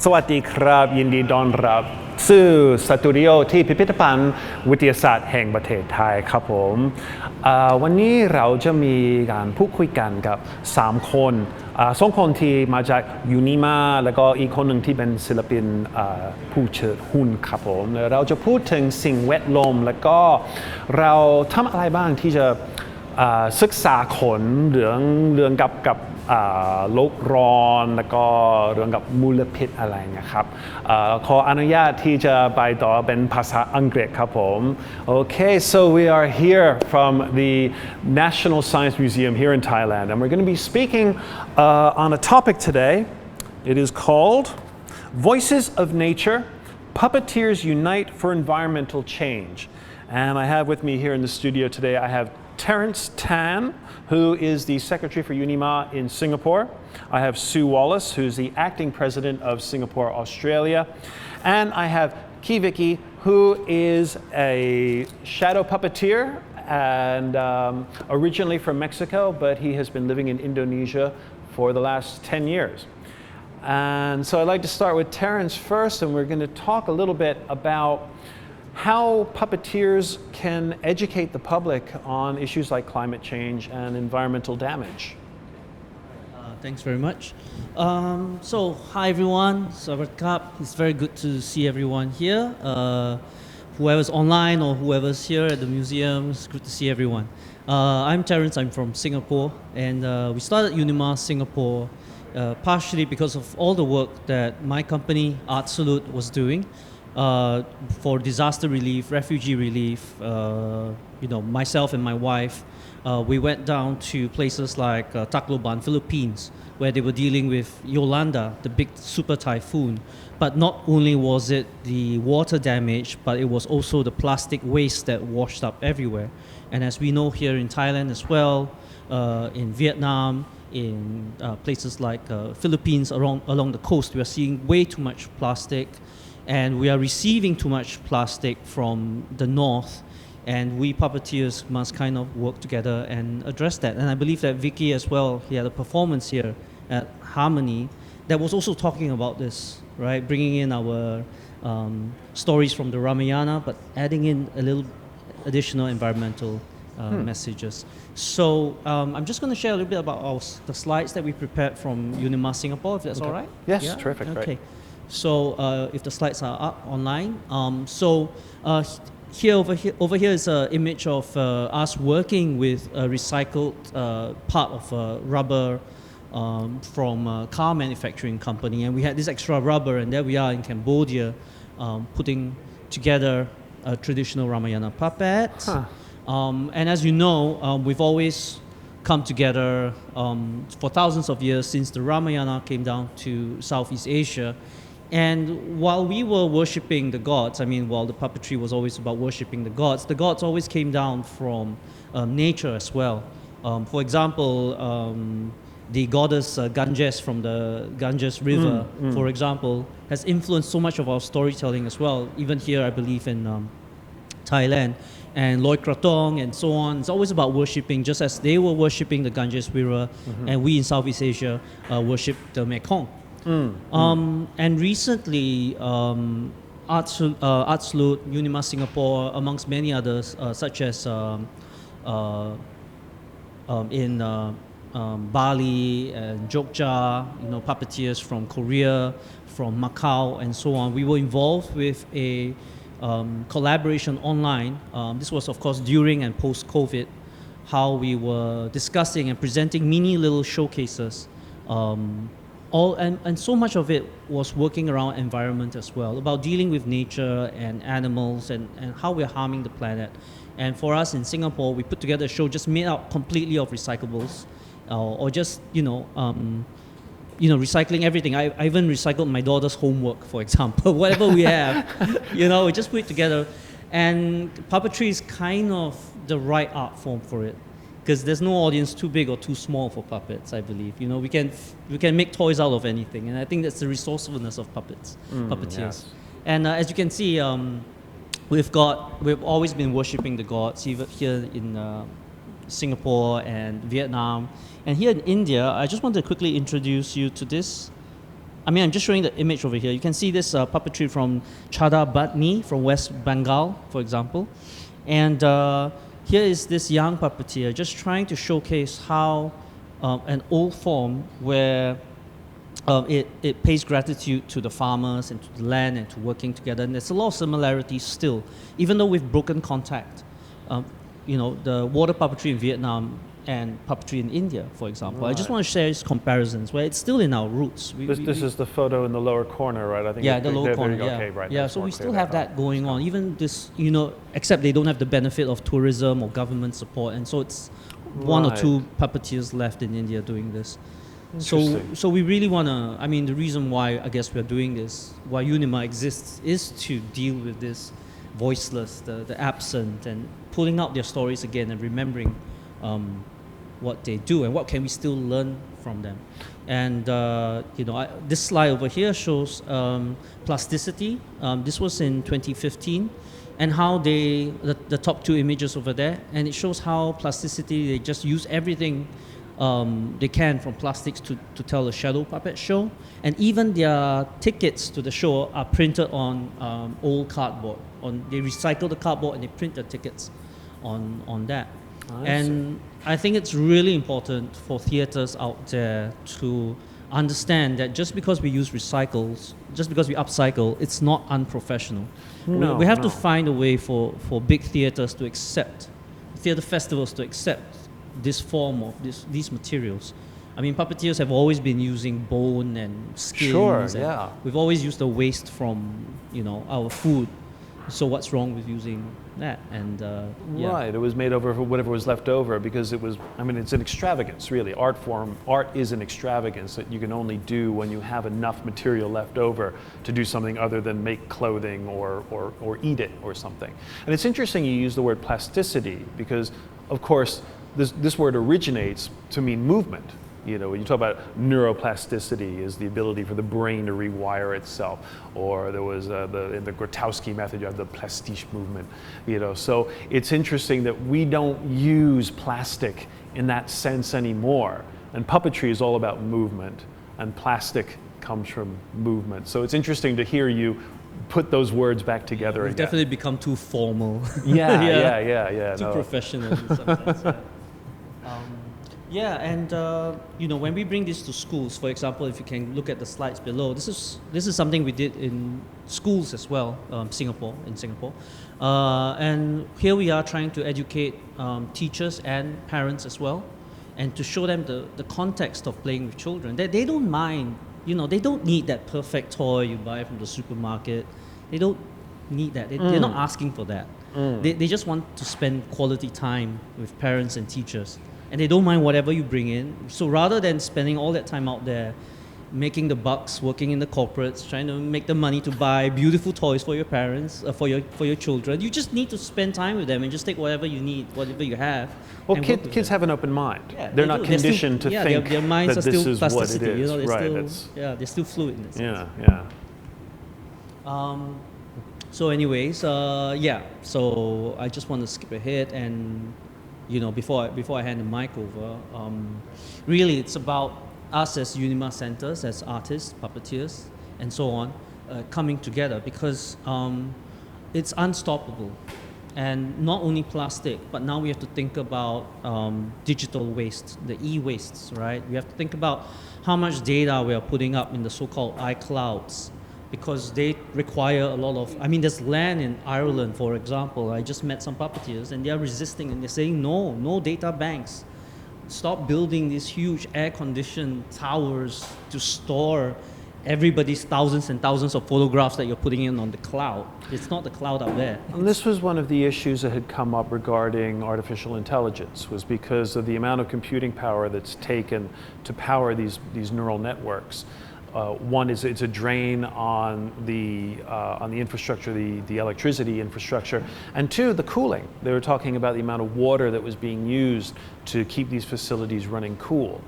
สวัสดีครับยินดีต้อนรับสู่สตูดิโอที่พิพิธภัณฑ์วิทยาศาสตร์แห่งประเทศไทยครับผมวันนี้เราจะมีการพูดคุยกันกับ3คน2คนที่มาจากยูนิมาแล้วก็อีกคนหนึ่งที่เป็นศิลปินผู้เชิดหุ้นครับผมเราจะพูดถึงสิ่งแวดล้อมแล้วก็เราทำอะไรบ้างที่จะศึกษาคนเรื่องกับโลกร้อนแล้วก็เรื่องกับมลพิษอะไรนะครับขออนุญาตที่จะไปต่อเป็นภาษาอังกฤษครับผม Okay, so we are here from the National Science Museum here in Thailand, and we're going to be speaking on a topic today. It is called Voices of Nature: Puppeteers Unite for Environmental Change. And I have with me here in the studio today, I have Terence Tan, who is the Secretary for UNIMA in Singapore. I have Sue Wallace, who's the Acting President of Singapore, Australia. And I have Kiviki, who is a shadow puppeteer and originally from Mexico, but he has been living in Indonesia for the last 10 years. And so I'd like to start with Terence first, and we're going to talk a little bit about how puppeteers can educate the public on issues like climate change and environmental damage. Thanks very much. So, hi everyone. Sawadee. It's very good to see everyone here. Whoever's online or whoever's here at the museum, it's good to see everyone. I'm Terence. I'm from Singapore, and we started UNIMA Singapore partially because of all the work that my company Art Salute was doing. For disaster relief, refugee relief, myself and my wife, we went down to places like Tacloban, Philippines, where they were dealing with Yolanda, the big super typhoon. But not only was it the water damage, but it was also the plastic waste that washed up everywhere. And as we know here in Thailand as well, in Vietnam, in places like Philippines along the coast, we are seeing way too much plastic. And we are receiving too much plastic from the north, and we puppeteers must kind of work together and address that. And I believe that Vicky as well, he had a performance here at Harmony that was also talking about this, right? Bringing in our stories from the Ramayana, but adding in a little additional environmental messages. So I'm just going to share a little bit about the slides that we prepared from UNIMA Singapore, if that's all right? Yes, yeah? Terrific. Okay. Great. So if the slides are up online, over here is an image of us working with a recycled part of rubber from a car manufacturing company, and we had this extra rubber, and there we are in Cambodia putting together a traditional Ramayana puppet. And as you know, we've always come together for thousands of years since the Ramayana came down to Southeast Asia. And while we were worshipping the gods, while the puppetry was always about worshipping the gods always came down from nature as well. For example, the goddess Ganges from the Ganges River, for example, has influenced so much of our storytelling as well, even here, I believe, in Thailand. And Loi Kratong and so on. It's always about worshipping, just as they were worshipping the Ganges River, and we in Southeast Asia worship the Mekong. And recently, Art Salute, UNIMA Singapore, amongst many others, such as in Bali and Jogja, puppeteers from Korea, from Macau, and so on. We were involved with a collaboration online. This was, of course, during and post-COVID, how we were discussing and presenting mini little showcases. And so much of it was working around environment as well, about dealing with nature and animals and how we're harming the planet. And for us in Singapore, we put together a show just made out completely of recyclables, or just, recycling everything. I even recycled my daughter's homework, for example. Whatever we have, we just put it together. And puppetry is kind of the right art form for it, because there's no audience too big or too small for puppets, I believe. We can make toys out of anything, and I think that's the resourcefulness of puppeteers. Yes. And as you can see, we've always been worshipping the gods, even here in Singapore and Vietnam. And here in India, I just want to quickly introduce you to this I mean, I'm just showing the image over here. You can see this puppetry from Chada Batni from West Bengal, for example. And here is this young puppeteer just trying to showcase how an old form where it pays gratitude to the farmers and to the land and to working together. And there's a lot of similarities still, even though we've broken contact. The water puppetry in Vietnam and puppetry in India, for example. I just want to share these comparisons where it's still in our roots. This is the photo in the lower corner, right? I think the lower corner, yeah. Okay, right. Yeah, so we still have that going on. Even this, except they don't have the benefit of tourism or government support. And so it's one or two puppeteers left in India doing this. So we really want to, the reason why I guess we're doing this, why Unima exists, is to deal with this voiceless, the absent, and pulling out their stories again and remembering what they do and what can we still learn from them. And this slide over here shows plasticity. This was in 2015, and how the top two images over there, and it shows how plasticity, they just use everything they can from plastics to tell a shadow puppet show. And even their tickets to the show are printed on old cardboard. They recycle the cardboard and they print the tickets on that. And I think it's really important for theaters out there to understand that just because we use recycles, just because we upcycle, it's not unprofessional. We have to find a way for big theaters to accept, theater festivals to accept this form of these materials. Puppeteers have always been using bone and skins. Sure, yeah. We've always used the waste from, our food. So what's wrong with using that? And Right, it was made over for whatever was left over, because it was, it's an extravagance, really. Art is an extravagance that you can only do when you have enough material left over to do something other than make clothing or eat it or something. And it's interesting you use the word plasticity, because of course this word originates to mean movement. When you talk about neuroplasticity, is the ability for the brain to rewire itself, or there was in the Grotowski method, you have the plastiche movement. So it's interesting that we don't use plastic in that sense anymore. And puppetry is all about movement, and plastic comes from movement. So it's interesting to hear you put those words back together. We've definitely become too formal. Yeah. Too professional sometimes. And when we bring this to schools, for example, if you can look at the slides below, this is something we did in schools as well, in Singapore. And here we are trying to educate teachers and parents as well, and to show them the context of playing with children. That they don't mind, they don't need that perfect toy you buy from the supermarket. They don't need that. They're not asking for that. They just want to spend quality time with parents and teachers. And they don't mind whatever you bring in. So rather than spending all that time out there, making the bucks, working in the corporates, trying to make the money to buy beautiful toys for your parents, for your children, you just need to spend time with them and just take whatever you need, whatever you have. Well, kids have an open mind. Yeah, they're not conditioned to think their minds that are this still is what it plasticity. is. They're still fluid in this sense. Yeah. So anyways, so I just want to skip ahead and before I hand the mic over, really it's about us as Unima centers, as artists, puppeteers, and so on, coming together, because it's unstoppable. And not only plastic, but now we have to think about digital waste, the e-wastes, right? We have to think about how much data we are putting up in the so-called iClouds, because they require a lot of, there's land in Ireland, for example. I just met some puppeteers and they're resisting and they're saying, no data banks. Stop building these huge air-conditioned towers to store everybody's thousands and thousands of photographs that you're putting in on the cloud. It's not the cloud up there. And this was one of the issues that had come up regarding artificial intelligence, was because of the amount of computing power that's taken to power these neural networks. One is it's a drain on the infrastructure, the electricity infrastructure, and two, the cooling. They were talking about the amount of water that was being used to keep these facilities running cool.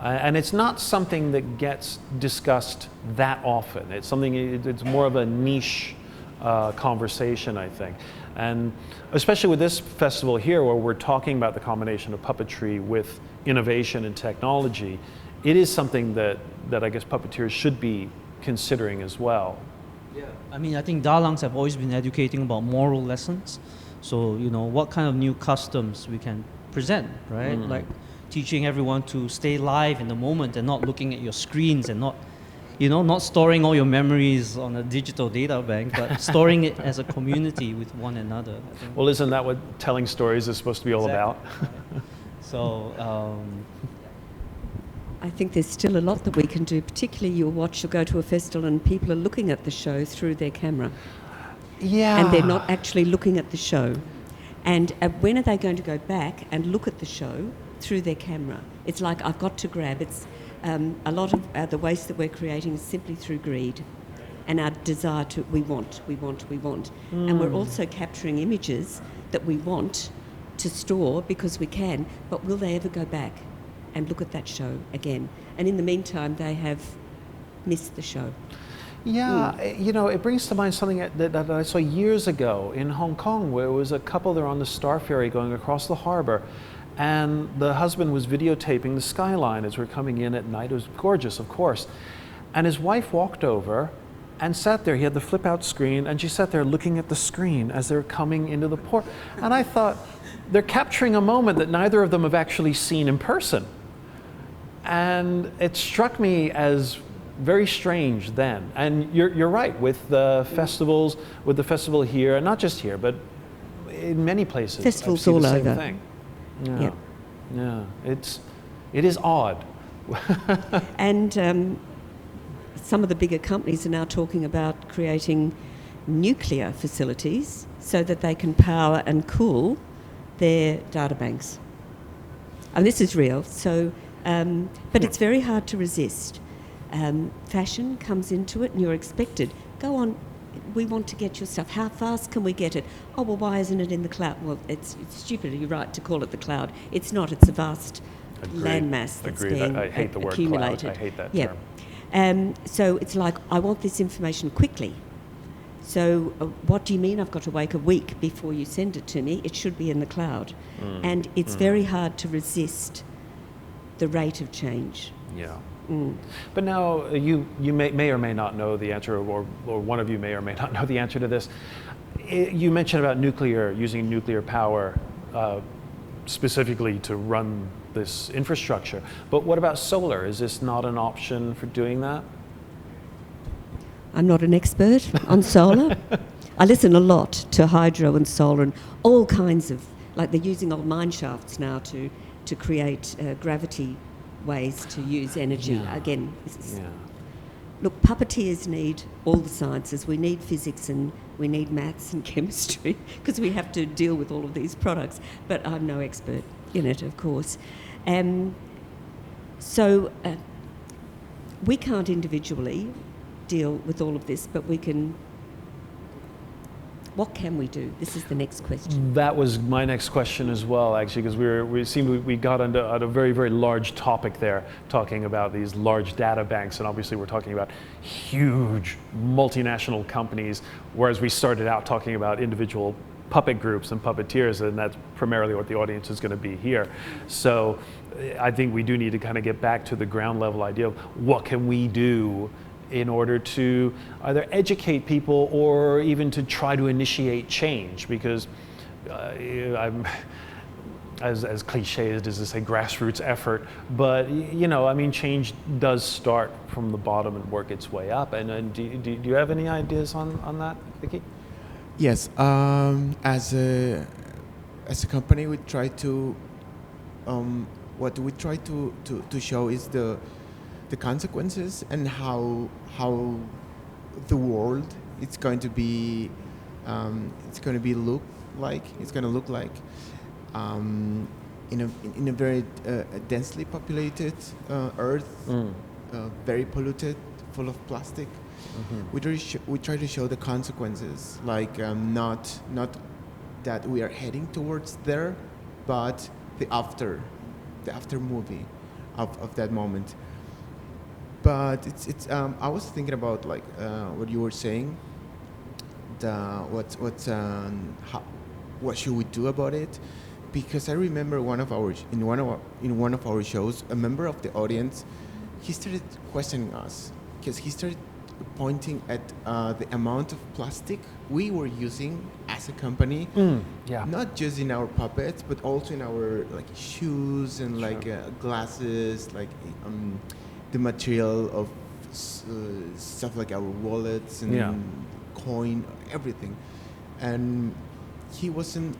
And it's not something that gets discussed that often. It's it's more of a niche conversation, I think. And especially with this festival here, where we're talking about the combination of puppetry with innovation and technology, it is something that I guess puppeteers should be considering as well. Yeah, I mean, I think Dalangs have always been educating about moral lessons. So, what kind of new customs we can present, right? Like teaching everyone to stay live in the moment and not looking at your screens and not storing all your memories on a digital data bank, but storing it as a community with one another. I think. Well, isn't that what telling stories is supposed to be all about? So, I think there's still a lot that we can do, particularly you'll go to a festival and people are looking at the show through their camera. Yeah. And they're not actually looking at the show. And when are they going to go back and look at the show through their camera? It's like I've got to grab. It's a lot of the waste that we're creating is simply through greed and our desire to, we want. And we're also capturing images that we want to store because we can, but will they ever go back and look at that show again? And in the meantime, they have missed the show. Yeah, it brings to mind something that I saw years ago in Hong Kong, where it was a couple there on the Star Ferry going across the harbor, and the husband was videotaping the skyline as we're coming in at night. It was gorgeous, of course. And his wife walked over and sat there. He had the flip-out screen, and she sat there looking at the screen as they're coming into the port. And I thought, they're capturing a moment that neither of them have actually seen in person. And it struck me as very strange then. And you're right, with the festivals, with the festival here, and not just here, but in many places. Festivals I've seen all the same over. thing. Yep. Yeah, it is odd. And some of the bigger companies are now talking about creating nuclear facilities so that they can power and cool their data banks. And this is real. So, but it's very hard to resist. Fashion comes into it and you're expected. Go on, we want to get your stuff. How fast can we get it? Oh, well, why isn't it in the cloud? Well, it's stupid, you're right, to call it the cloud. It's not, it's a vast landmass that's being I hate the word accumulated. cloud. I hate that term. So it's like, I want this information quickly. So what do you mean I've got to wait a week before you send it to me? It should be in the cloud. And it's very hard to resist the rate of change. Yeah. But now you may or may not know the answer, or one of you may or may not know the answer to this. You mentioned about using nuclear power specifically to run this infrastructure. But what about solar? Is this not an option for doing that? I'm not an expert on solar. I listen a lot to hydro and solar and all kinds of, like they're using old mine shafts now to create gravity ways to use energy. Again, look, puppeteers need all the sciences. We need physics and we need maths and chemistry because we have to deal with all of these products. But I'm no expert in it, of course. So we can't individually deal with all of this, but we can. What can we do? This is the next question. That was my next question as well, actually, because we got on a very, very large topic there, talking about these large data banks, and obviously we're talking about huge multinational companies, whereas we started out talking about individual puppet groups and puppeteers, and that's primarily what the audience is going to be here. So I think we do need to kind of get back to the ground level idea of what can we do in order to either educate people or even to try to initiate change, because as cliche as to say grassroots effort, but change does start from the bottom and work its way up. And do you have any ideas on that, Vicky? Yes, as a company, we try to what we try to show is the consequences and how the world it's going to look like in a very densely populated earth, very polluted, full of plastic. We try to show the consequences, like not that we are heading towards there, but the after movie of that moment. But it's I was thinking about like what you were saying. What should we do about it? Because I remember in one of our shows, a member of the audience, he started questioning us because he started pointing at the amount of plastic we were using as a company, Yeah. not just in our puppets, but also in our like shoes and like glasses, like the material of stuff like our wallets and Yeah. coin, everything. And he wasn't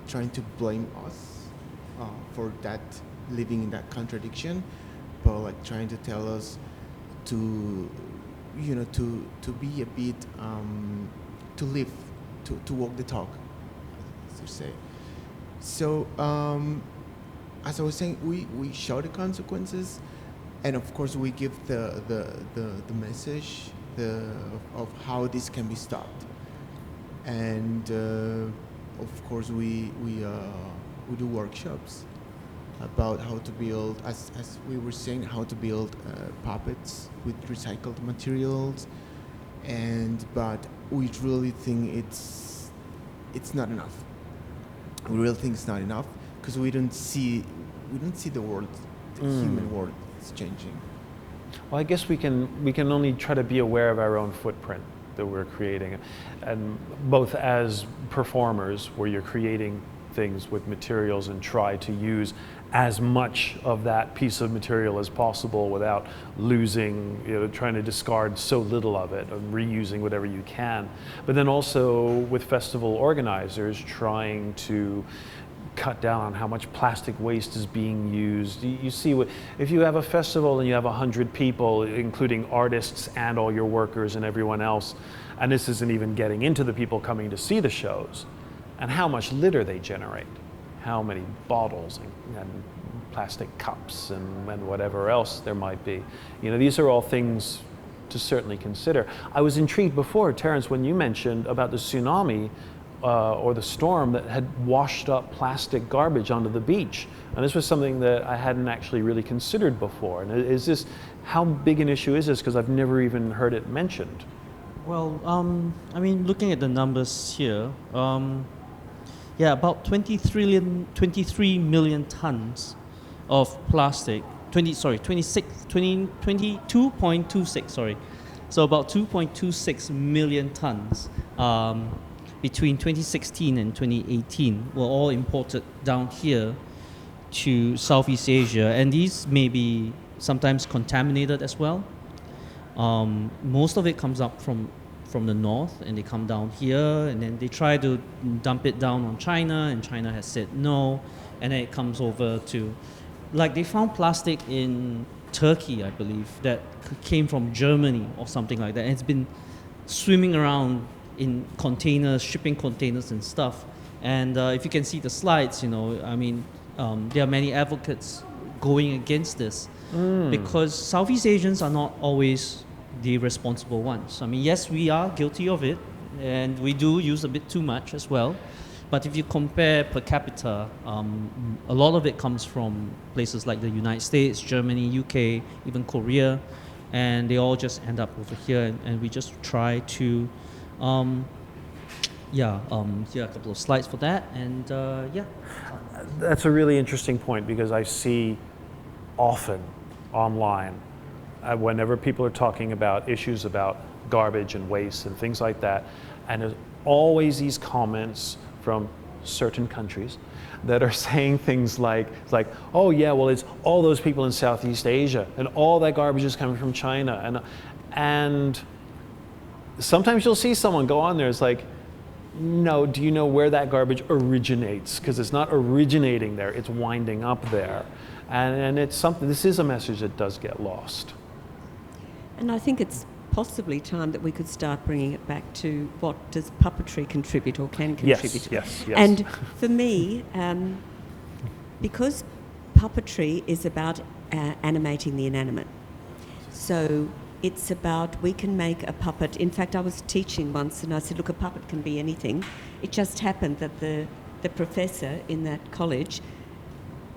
trying to blame us for that, living in that contradiction, but like trying to tell us to, you know, to be a bit, to live, to walk the talk, as you say. So as I was saying, we show the consequences, and of course we give the message of how this can be stopped. And of course we do workshops about how to build, as we were saying, how to build puppets with recycled materials. But we really think it's not enough. We really think it's not enough because we don't see the world, the human world is changing. Well, I guess we can only try to be aware of our own footprint that we're creating, and both as performers, where you're creating things with materials and try to use as much of that piece of material as possible without losing, trying to discard so little of it, and reusing whatever you can. But then also with festival organizers trying to cut down on how much plastic waste is being used. You see, if you have a festival and you have 100 people, including artists and all your workers and everyone else, and this isn't even getting into the people coming to see the shows, and how much litter they generate, how many bottles and plastic cups and whatever else there might be. These are all things to certainly consider. I was intrigued before, Terence, when you mentioned about the tsunami or the storm that had washed up plastic garbage onto the beach. And this was something that I hadn't actually really considered before. And how big an issue is this? Because I've never even heard it mentioned. Well, I mean, looking at the numbers here, about 23 million tons of plastic, 22.26, sorry. So about 2.26 million tons between 2016 and 2018 were all imported down here to Southeast Asia, and these may be sometimes contaminated as well. Most of it comes up from the north, and they come down here, and then they try to dump it down on China, and China has said no, and then it comes over to, like, they found plastic in Turkey, I believe, that came from Germany or something like that, and it's been swimming around in containers, shipping containers and stuff. And if you can see the slides, I mean, there are many advocates going against this because Southeast Asians are not always the responsible ones. I mean, yes, we are guilty of it, and we do use a bit too much as well. But if you compare per capita, a lot of it comes from places like the United States, Germany, UK, even Korea, and they all just end up over here, and we just try to here are a couple of slides for that, and That's a really interesting point, because I see often online, whenever people are talking about issues about garbage and waste and things like that, and there's always these comments from certain countries that are saying things like, oh yeah, well, it's all those people in Southeast Asia, and all that garbage is coming from China, and sometimes you'll see someone go on there, it's like, no, do you know where that garbage originates? Because it's not originating there, it's winding up there. And it's something, this is a message that does get lost. And I think it's possibly time that we could start bringing it back to what does puppetry contribute or can contribute. Yes. And for me, because puppetry is about animating the inanimate, so it's about, we can make a puppet. In fact, I was teaching once and I said, look, a puppet can be anything. It just happened that the professor in that college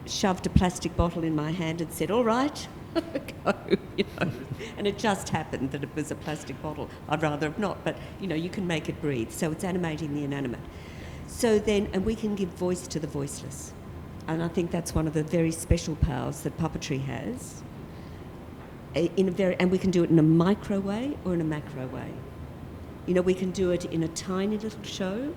shoved a plastic bottle in my hand and said, all right, go, And it just happened that it was a plastic bottle. I'd rather have not, but, you can make it breathe. So it's animating the inanimate. So then, and we can give voice to the voiceless. And I think that's one of the very special powers that puppetry has. in a very, and we can do it in a micro way or in a macro way. You know, we can do it in a tiny little show,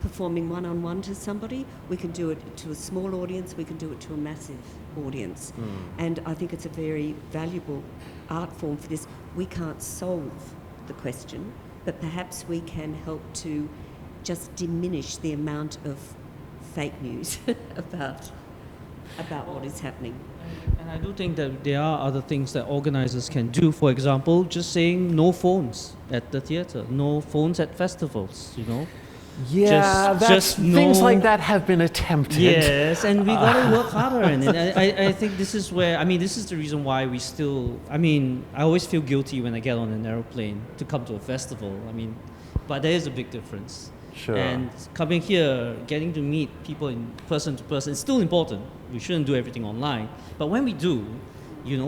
performing one-on-one to somebody. We can do it to a small audience. We can do it to a massive audience. And I think it's a very valuable art form for this. We can't solve the question, but perhaps we can help to just diminish the amount of fake news about what is happening. And I do think that there are other things that organizers can do. For example, just saying no phones at the theater, no phones at festivals, you know. Yeah, things like that have been attempted. Yes, and we got to work harder. And I think this is where, I mean, this is the reason why we still, I mean, I always feel guilty when I get on an aeroplane to come to a festival. I mean, but there is a big difference. Sure. And coming here, getting to meet people in person to person, it's still important. We shouldn't do everything online. But when we do, you know,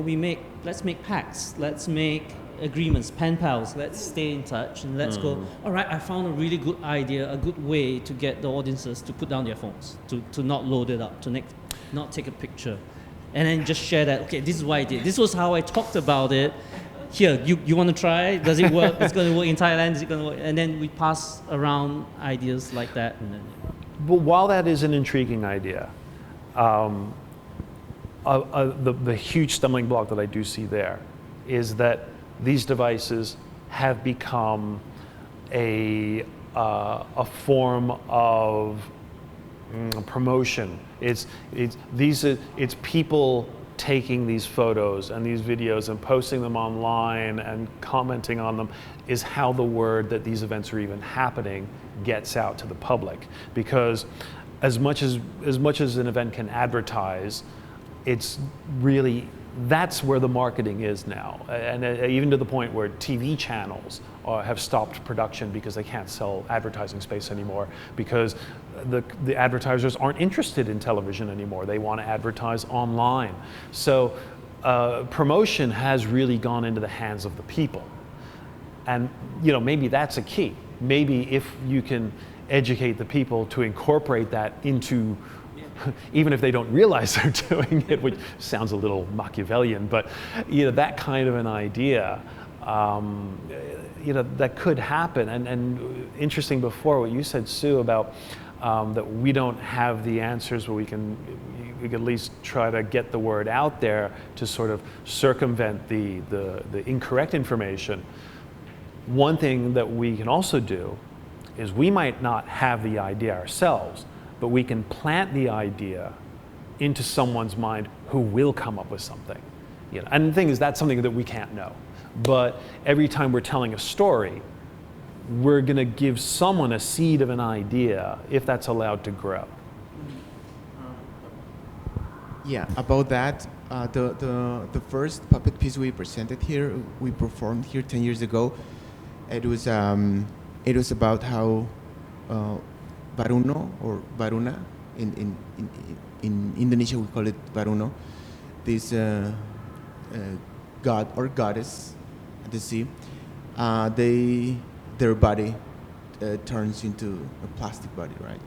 let's make pacts, let's make agreements, pen pals, let's stay in touch and let's go, all right, I found a really good idea, a good way to get the audiences to put down their phones, to not load it up, to not take a picture. And then just share that, okay, this is what I did. This was how I talked about it. Here, you want to try? Does it work? It's going to work in Thailand? Is it going to work? And then we pass around ideas like that. And then, But while that is an intriguing idea, the huge stumbling block that I do see there is that these devices have become a form of promotion. It's people taking these photos and these videos and posting them online and commenting on them is how the word that these events are even happening gets out to the public. Because as much as an event can advertise, it's really, that's where the marketing is now. And even to the point where TV channels have stopped production because they can't sell advertising space anymore, because the advertisers aren't interested in television anymore. They want to advertise online. So promotion has really gone into the hands of the people. And you know, maybe that's a key. Maybe if you can educate the people to incorporate that into, even if they don't realize they're doing it, which sounds a little Machiavellian, but you know, that kind of an idea, you know, that could happen. And interesting before what you said, Sue, about that we don't have the answers, but we can at least try to get the word out there to sort of circumvent the incorrect information. One thing that we can also do is we might not have the idea ourselves, but we can plant the idea into someone's mind who will come up with something. You know, and the thing is, that's something that we can't know. But every time we're telling a story, we're going to give someone a seed of an idea, if that's allowed to grow. Yeah, about that, the first puppet piece we presented here, we performed here 10 years ago. It was about how Baruno or Baruna, in Indonesia we call it Baruno, this god or goddess at the sea, their body turns into a plastic body, right?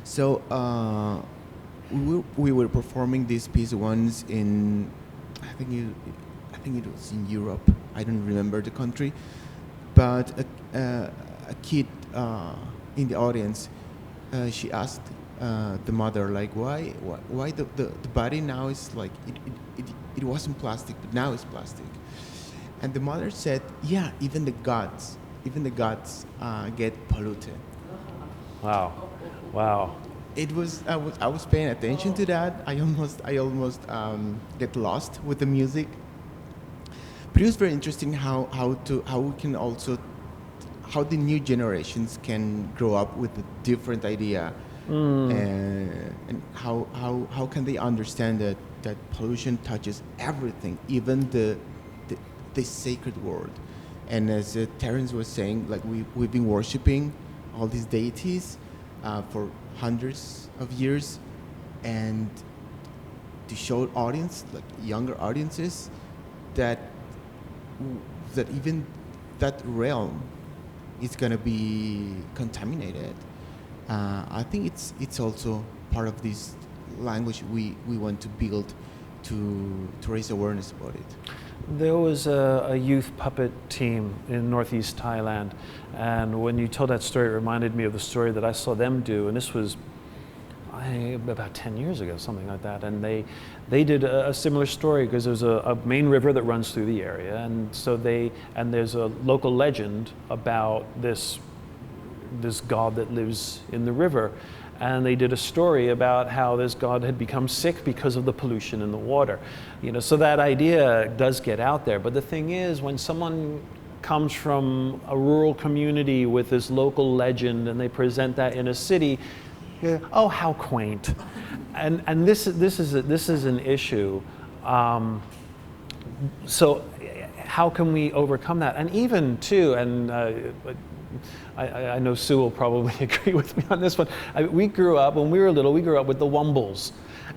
So we were performing this piece once in, I think it was in Europe. I don't remember the country, but a kid in the audience, she asked the mother, like, why the body now is like it wasn't plastic, but now it's plastic. And the mother said, yeah, even the gods get polluted. Wow. It was I was paying attention to that. I almost get lost with the music. But it was very interesting how we can also, how the new generations can grow up with a different idea, and how can they understand that pollution touches everything, even the sacred word. And as Terence was saying, like we've been worshiping all these deities for hundreds of years, and to show audience, like younger audiences, that even that realm is going to be contaminated. I think it's also part of this language we want to build to raise awareness about it. There was a youth puppet team in northeast Thailand, and when you told that story, it reminded me of the story that I saw them do, and this was about 10 years ago, something like that, and they did a similar story because there's a main river that runs through the area, and so there's a local legend about this god that lives in the river, and they did a story about how this god had become sick because of the pollution in the water. So that idea does get out there, but the thing is, when someone comes from a rural community with this local legend and they present that in a city, oh, how quaint. And this is an issue. So how can we overcome that? And even too, and I know Sue will probably agree with me on this one. We grew up, when we were little, we grew up with the Wumbles.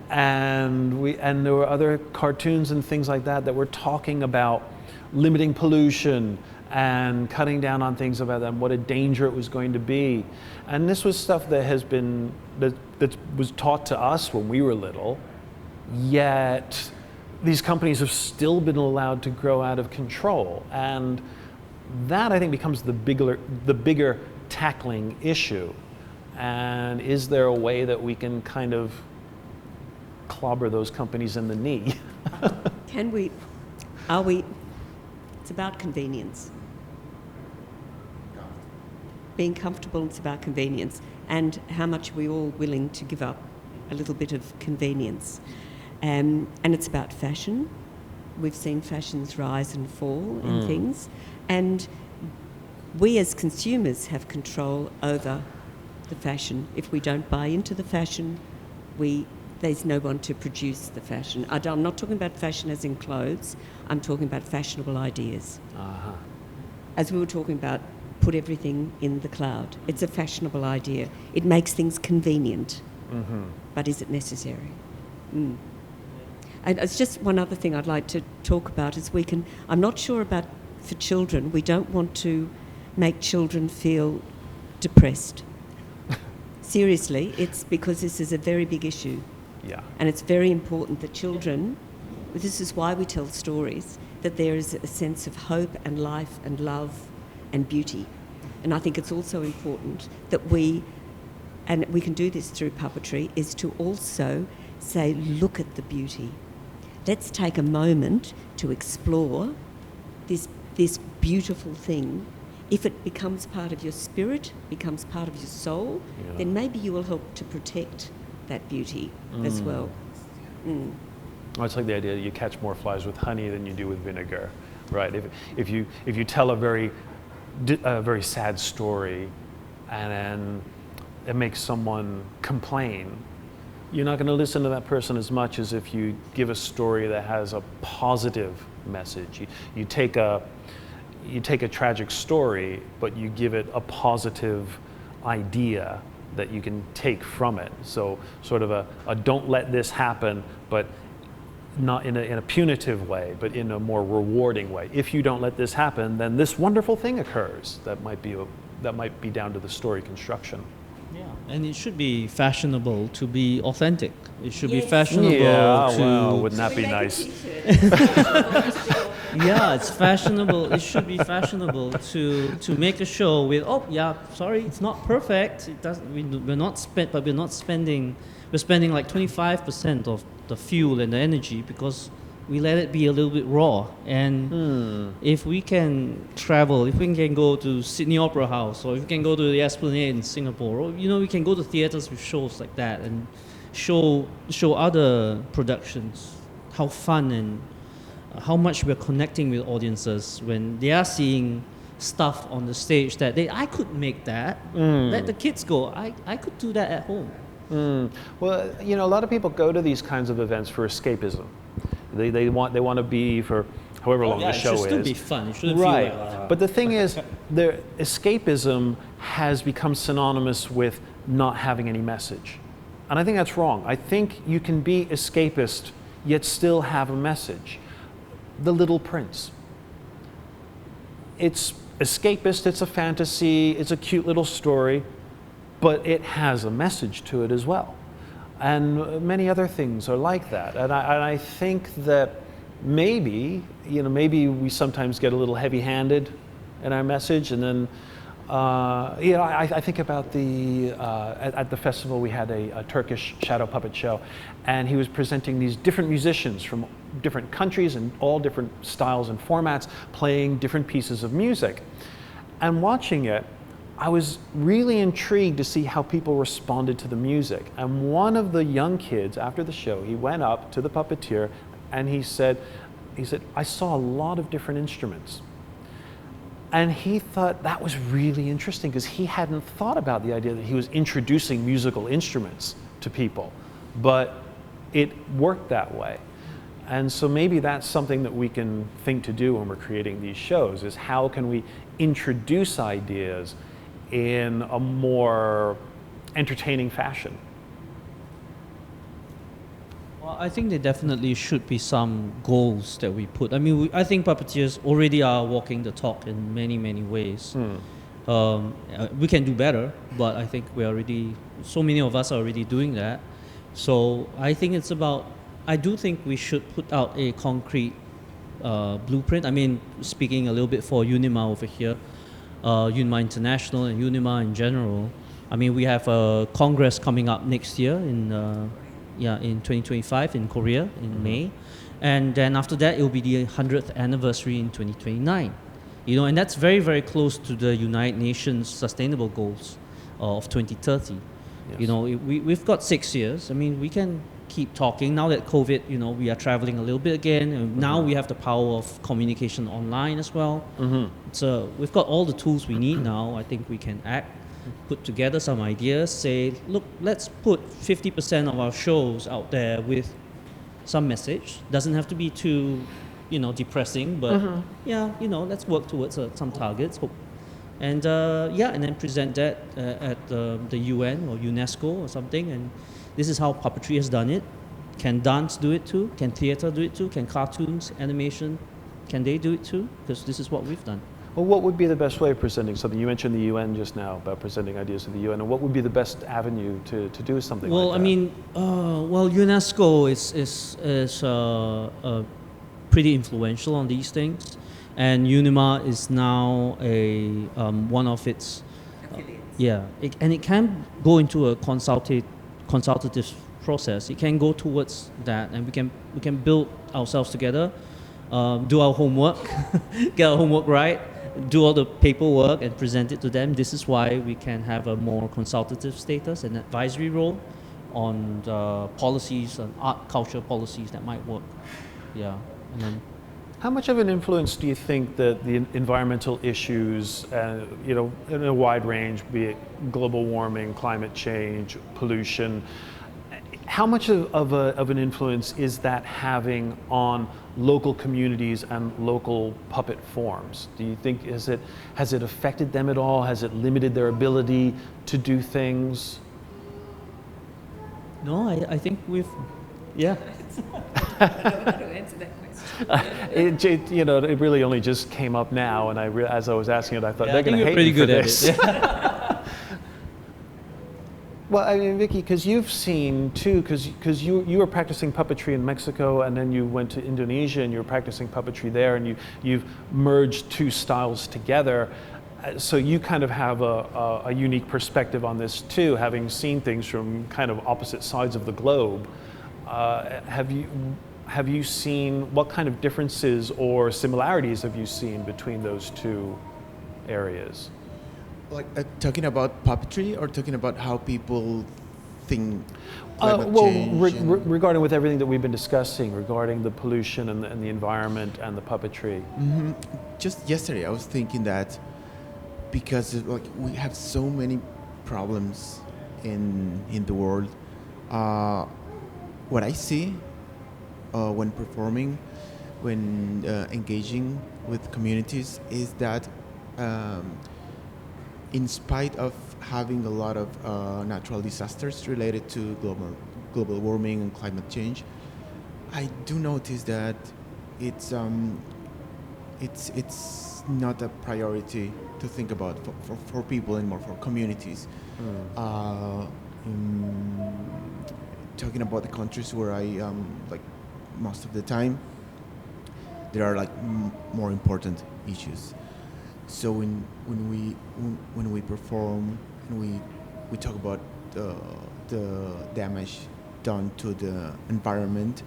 And there were other cartoons and things like that were talking about limiting pollution and cutting down on things about them, what a danger it was going to be. And this was stuff that that was taught to us when we were little, yet these companies have still been allowed to grow out of control. And that, I think, becomes the bigger tackling issue. And is there a way that we can kind of clobber those companies in the knee? It's about convenience. Being comfortable, it's about convenience. And how much are we all willing to give up a little bit of convenience? And it's about fashion. We've seen fashions rise and fall in things. And we as consumers have control over the fashion. If we don't buy into the fashion, there's no one to produce the fashion. I'm not talking about fashion as in clothes. I'm talking about fashionable ideas. Uh-huh. As we were talking about, put everything in the cloud. It's a fashionable idea. It makes things convenient. Mm-hmm. But is it necessary? And it's just one other thing I'd like to talk about is I'm not sure about for children, we don't want to make children feel depressed. Seriously, it's because this is a very big issue. Yeah. And it's very important that children, this is why we tell stories, that there is a sense of hope and life and love and beauty. And I think it's also important that and we can do this through puppetry, is to also say, look at the beauty. Let's take a moment to explore this beautiful thing. If it becomes part of your spirit, becomes part of your soul, then maybe you will help to protect that beauty as well. Well, it's like the idea that you catch more flies with honey than you do with vinegar, right? If you tell a very sad story and then it makes someone complain, you're not going to listen to that person as much as if you give a story that has a positive message. You take a tragic story, but you give it a positive idea that you can take from it. So sort of a don't let this happen, but not in a punitive way, but in a more rewarding way. If you don't let this happen, then this wonderful thing occurs. That might be down to the story construction. Yeah, and it should be fashionable to be authentic. It should be Yes. fashionable Yeah, to... well, wouldn't that be nice? Yeah, it's fashionable. It should be fashionable to make a show with, sorry, it's not perfect. It doesn't. We're not spending. We're spending like 25% of the fuel and the energy because we let it be a little bit raw. And if we can travel, if we can go to Sydney Opera House, or if we can go to the Esplanade in Singapore, or we can go to theaters with shows like that and show other productions how fun and how much we're connecting with audiences when they are seeing stuff on the stage that I could make that. Let the kids go, I could do that at home. Well, a lot of people go to these kinds of events for escapism. They want to be for however long the show is. It should still be fun. It shouldn't Right. feel like, But the thing is, the escapism has become synonymous with not having any message. And I think that's wrong. I think you can be escapist yet still have a message. The Little Prince. It's escapist, it's a fantasy, it's a cute little story, but it has a message to it as well. and many other things are like that. And I think that maybe, maybe we sometimes get a little heavy-handed in our message, and then, I think about at the festival we had a Turkish shadow puppet show, and he was presenting these different musicians from different countries and all different styles and formats playing different pieces of music. And watching it, I was really intrigued to see how people responded to the music. And one of the young kids, after the show, he went up to the puppeteer and he said, I saw a lot of different instruments. And he thought that was really interesting because he hadn't thought about the idea that he was introducing musical instruments to people, but it worked that way. And so maybe that's something that we can think to do when we're creating these shows, is how can we introduce ideas in a more entertaining fashion? Well, I think there definitely should be some goals that we put. I mean, I think puppeteers already are walking the talk in many, many ways. We can do better, but I think so many of us are already doing that. So I think I do think we should put out a concrete blueprint. I mean, speaking a little bit for Unima over here, Unima International and Unima in general. I mean, we have a Congress coming up next year in 2025 in Korea in May, and then after that it will be the 100th anniversary in 2029. And that's very, very close to the United Nations Sustainable Goals of 2030. Yes. We've got 6 years. I mean, we can keep talking now that COVID. We are traveling a little bit again, and now we have the power of communication online as well. So we've got all the tools we need now. I think we can act, put together some ideas, say, look, let's put 50% of our shows out there with some message. Doesn't have to be too, depressing, but let's work towards some targets. And and then present that at the UN or UNESCO or something. And this is how puppetry has done it. Can dance do it too? Can theater do it too? Can cartoons, animation, can they do it too? Because this is what we've done. Well, what would be the best way of presenting something? You mentioned the UN just now about presenting ideas to the UN. And what would be the best avenue to do something like that? Well, I mean, UNESCO is pretty influential on these things, and Unima is now one of its and it can go into a consultative process. It can go towards that, and we can build ourselves together, do our homework, get our homework right, do all the paperwork and present it to them. This is why we can have a more consultative status and advisory role on the policies and art culture policies that might work. And then how much of an influence do you think that the environmental issues, in a wide range, be it global warming, climate change, pollution, how much of an influence is that having on local communities and local puppet forms? Do you think has it affected them at all? Has it limited their ability to do things? No, I think we've I don't know how to answer that question. It really only just came up now, and as I was asking it, I thought they're going to hate pretty me for good this. at it. Well, I mean, Vicky, because you've seen too, because you were practicing puppetry in Mexico, and then you went to Indonesia and you were practicing puppetry there, and you've merged two styles together. So you kind of have a unique perspective on this too, having seen things from kind of opposite sides of the globe. Have you seen, what kind of differences or similarities have you seen between those two areas? Like talking about puppetry or talking about how people think climate change? Regarding with everything that we've been discussing, regarding the pollution and the environment and the puppetry. Just yesterday I was thinking that because we have so many problems in the world, what I see when performing, when engaging with communities, is that in spite of having a lot of natural disasters related to global warming and climate change, I do notice that it's not a priority to think about for people and more for communities. talking about the countries where I like most of the time, there are like more important issues. So when we perform and we talk about the damage done to the environment,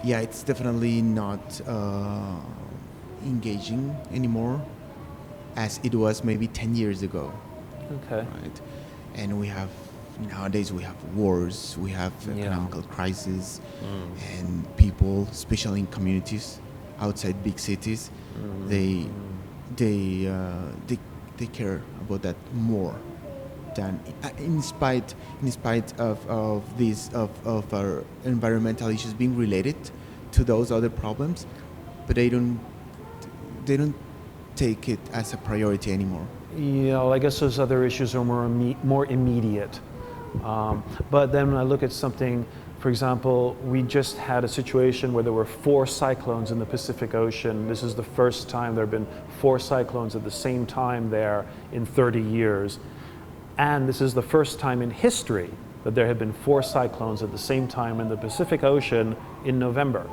yeah, it's definitely not engaging anymore as it was maybe 10 years ago. Okay. Right? And nowadays we have wars, we have economical crisis, and people, especially in communities outside big cities, they care about that more than in spite of our environmental issues being related to those other problems, but they don't take it as a priority anymore. Yeah, well, I guess those other issues are more immediate. But then when I look at something, for example, we just had a situation where there were 4 cyclones in the Pacific Ocean. This is the first time there have been 4 cyclones at the same time there in 30 years. And this is the first time in history that there have been 4 cyclones at the same time in the Pacific Ocean in November.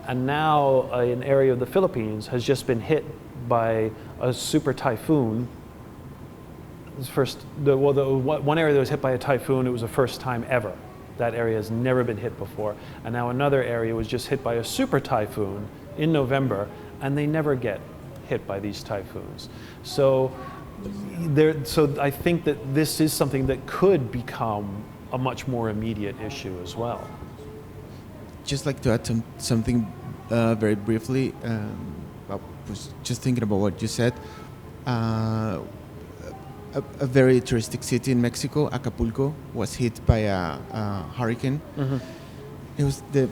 And now an area of the Philippines has just been hit by a super typhoon. One area that was hit by a typhoon, it was the first time ever. That area has never been hit before. And now another area was just hit by a super typhoon in November, and they never get hit by these typhoons. So I think that this is something that could become a much more immediate issue as well. Just like to add something very briefly, I was just thinking about what you said. A very touristic city in Mexico, Acapulco, was hit by a hurricane. Mm-hmm. It was the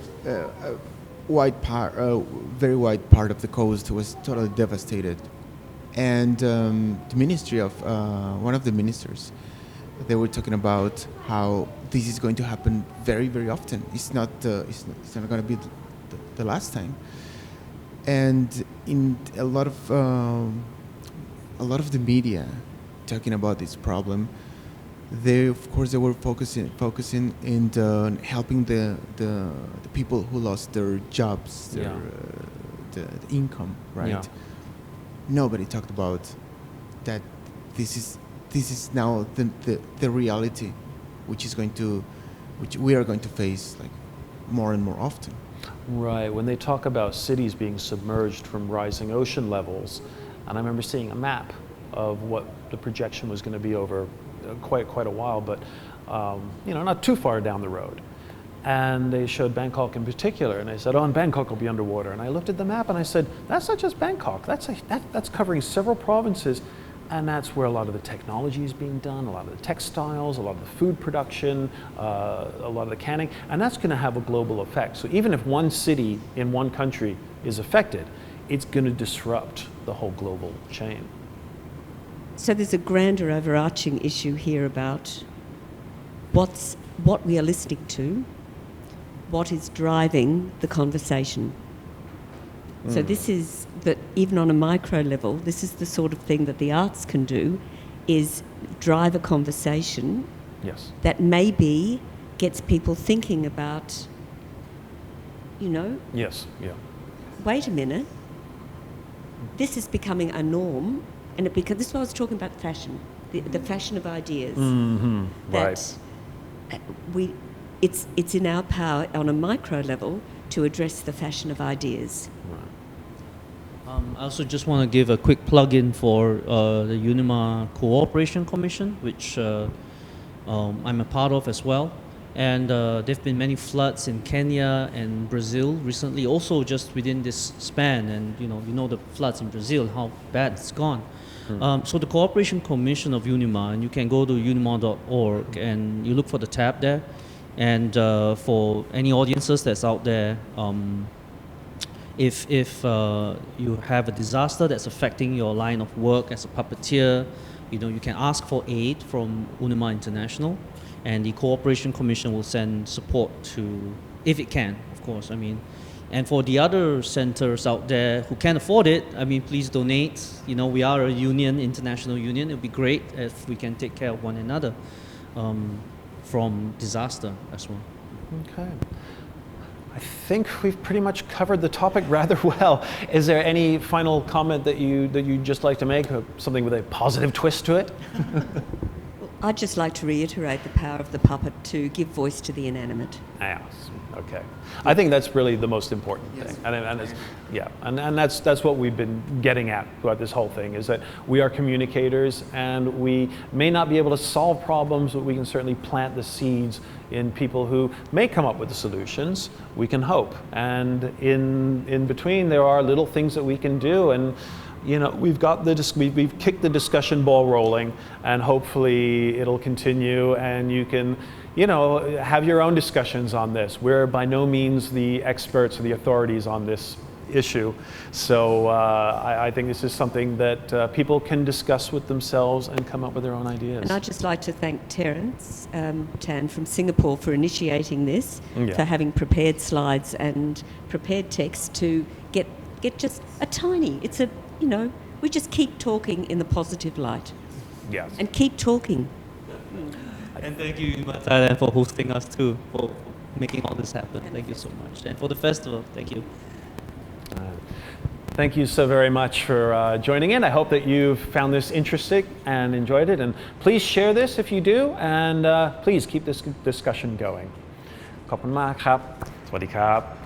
very wide part of the coast was totally devastated, and the ministry of one of the ministers, they were talking about how this is going to happen very, very often. It's not going to be the last time, and in a lot of the media talking about this problem, they were focusing in helping the people who lost their jobs, the income, right? Yeah. Nobody talked about that. This is now the reality, which we are going to face like more and more often. Right. When they talk about cities being submerged from rising ocean levels, and I remember seeing a map of what the projection was going to be over quite a while, but not too far down the road. And they showed Bangkok in particular, and they said, and Bangkok will be underwater. And I looked at the map and I said, that's not just Bangkok, that's covering several provinces, and that's where a lot of the technology is being done, a lot of the textiles, a lot of the food production, a lot of the canning, and that's going to have a global effect. So even if one city in one country is affected, it's going to disrupt the whole global chain. So there's a grander overarching issue here about what we are listening to, what is driving the conversation. So this is that even on a micro level, this is the sort of thing that the arts can do, is drive a conversation that maybe gets people thinking about, Yes, yeah. Wait a minute, this is becoming a norm. And this is why I was talking about fashion, the fashion of ideas. Mm-hmm. That right. It's in our power on a micro level to address the fashion of ideas. I also just want to give a quick plug-in for the UNIMA Cooperation Commission, which I'm a part of as well. And there have been many floods in Kenya and Brazil recently, also just within this span. And you know the floods in Brazil, how bad it's gone. So the Cooperation Commission of UNIMA, and you can go to unima.org and you look for the tab there. And for any audiences that's out there, if you have a disaster that's affecting your line of work as a puppeteer, you can ask for aid from UNIMA International, and the Cooperation Commission will send support to, if it can, of course. And for the other centers out there who can't afford it, please donate. We are a union, international union. It would be great if we can take care of one another. from disaster as well. Okay. I think we've pretty much covered the topic rather well. Is there any final comment that you'd just like to make, or something with a positive twist to it? I'd just like to reiterate the power of the puppet to give voice to the inanimate. Yes. Okay. I think that's really the most important thing, and it's, yeah, and that's what we've been getting at throughout this whole thing, is that we are communicators, and we may not be able to solve problems, but we can certainly plant the seeds in people who may come up with the solutions. We can hope, and in between there are little things that we can do, and we've kicked the discussion ball rolling, and hopefully it'll continue, and you can have your own discussions on this. We're by no means the experts or the authorities on this issue, so I think this is something that people can discuss with themselves and come up with their own ideas. And I'd just like to thank Terence Tan from Singapore for initiating this, for having prepared slides and prepared text to get just a tiny, we just keep talking in the positive light. Yes. And keep talking. And thank you, Thailand, for hosting us too, for making all this happen. Thank you so much. And for the festival, thank you. Thank you so very much for joining in. I hope that you've found this interesting and enjoyed it. And please share this if you do, and please keep this discussion going. ขอบคุณมากครับ สวัสดีครับ